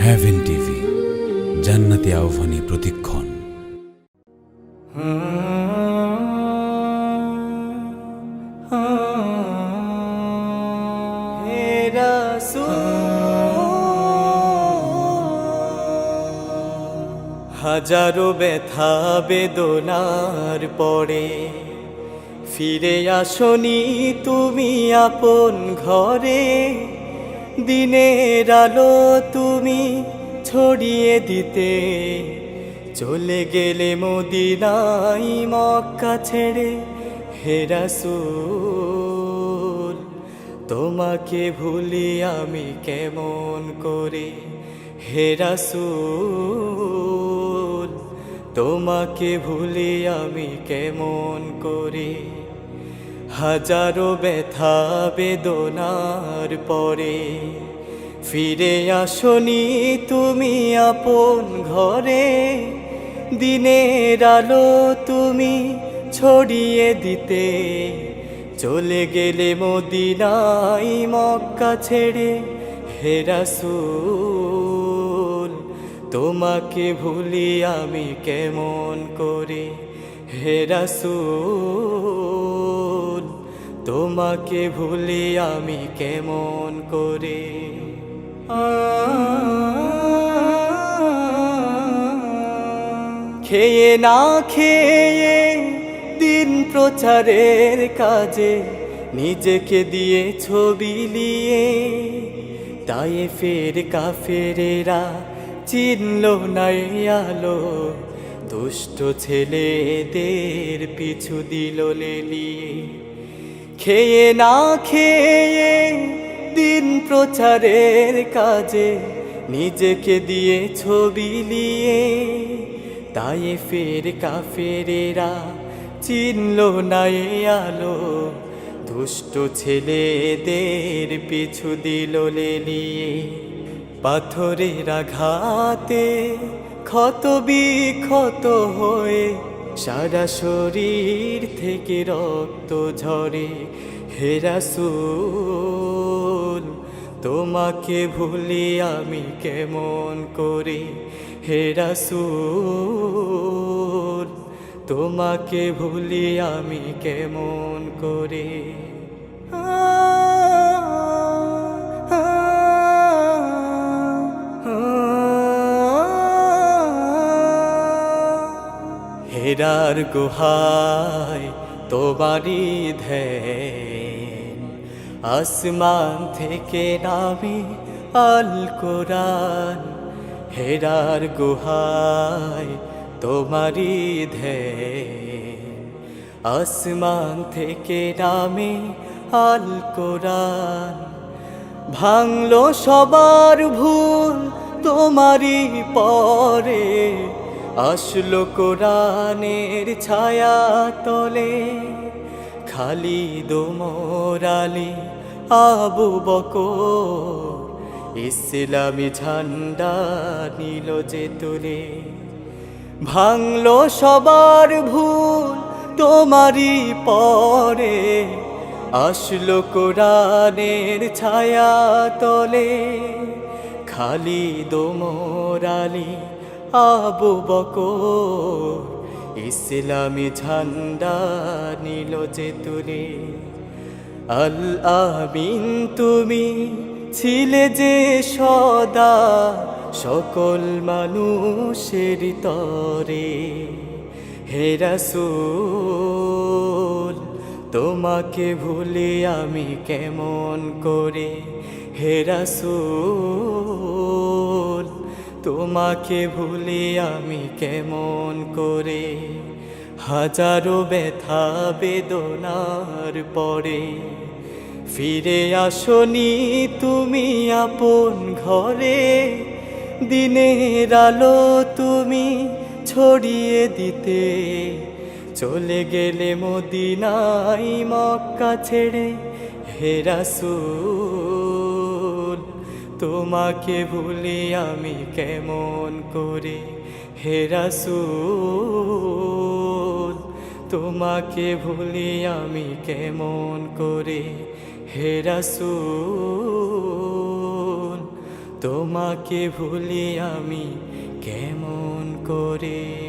Haven TV, জান্নাতি আহ্বানী প্রতিক্ষণ। হে রাসূল, হাজারো ব্যথা বেদনার পরে ফিরে আসনি তুমি আপন ঘরে। দিনের আলো তুমি ছড়িয়ে দিতে চলে গেলে মদিনায় মক্কা ছেড়ে। হে রাসূল, তোমাকে ভুলি আমি কেমন করে। হে রাসূল, তোমাকে ভুলি আমি কেমন করে। হাজারো ব্যথা বেদনার পরে ফিরে আসনি তুমি আপন ঘরে। দিনের আলো তুমি ছড়িয়ে দিতে চলে গেলে মদিনায় মক্কা ছেড়ে। হে রাসূল, তোমাকে ভুলি আমি কেমন করে। হে রাসূল, তোমাকে ভুলি আমি কেমন করে। খেয়ে না খেয়ে দিন প্রচারের কাজে নিজেকে দিয়ে ছবি লিয়ে তায়েফের কাফেরেরা চিনল না এই আলো। দুষ্ট ছেলেদের পিছু দিল লেলিয়ে। খেয়ে না খেয়ে দিন প্রচারের কাজে নিজেকে দিয়ে ছবি লিয়ে তায়েফের কাফেরেরা চিনল না এই আলো। দুষ্ট ছেলেদের পিছু দিল লেলিয়ে। পাথরের আঘাতে ক্ষত বিক্ষত হয়ে সারা শরীর থেকে রক্ত ঝরে। হে রাসূল, তোমাকে ভুলি আমি কেমন করে। হে রাসূল, তোমাকে ভুলি আমি কেমন করে। হেরার গুহায় তোমারি ধ্যান, আসমান থেকে নামে আল কোরআন। হেরার গুহায় তোমারি ধ্যান, আসমান থেকে নামে আল কোরআন। ভাঙলো সবার ভুল তোমারি পরে, আসলো কোরআনের ছায়া তলে। খালিদ ওমর আলী আবু বকর ইসলামী ঝান্ডা নিল যে তুলে। ভাঙলো সবার ভুল তোমারি পরে, আসলো কোরআনের ছায়া তলে। খালিদ ওমর আলী আবু বকর ইসলামী ঝান্ডা নিল যে তুলে। আল আমিন তুমি ছিলে যে সদা সকল মানুষের তরে। হে রাসূল, তোমাকে ভুলি আমি কেমন করে। হে রাসূল, তোমাকে ভুলি আমি কেমন করে। হাজারো ব্যথা বেদনার পরে ফিরে আসনি তুমি আপন ঘরে। দিনের আলো তুমি ছড়িয়ে দিতে চলে গেলে মদিনায় মক্কা ছেড়ে। হে রাসূল, তোমাকে ভুলি আমি কেমন করে। হে রাসূল, তোমাকে ভুলি আমি কেমন করে। হে রাসূল, তোমাকে ভুলি আমি কেমন করে।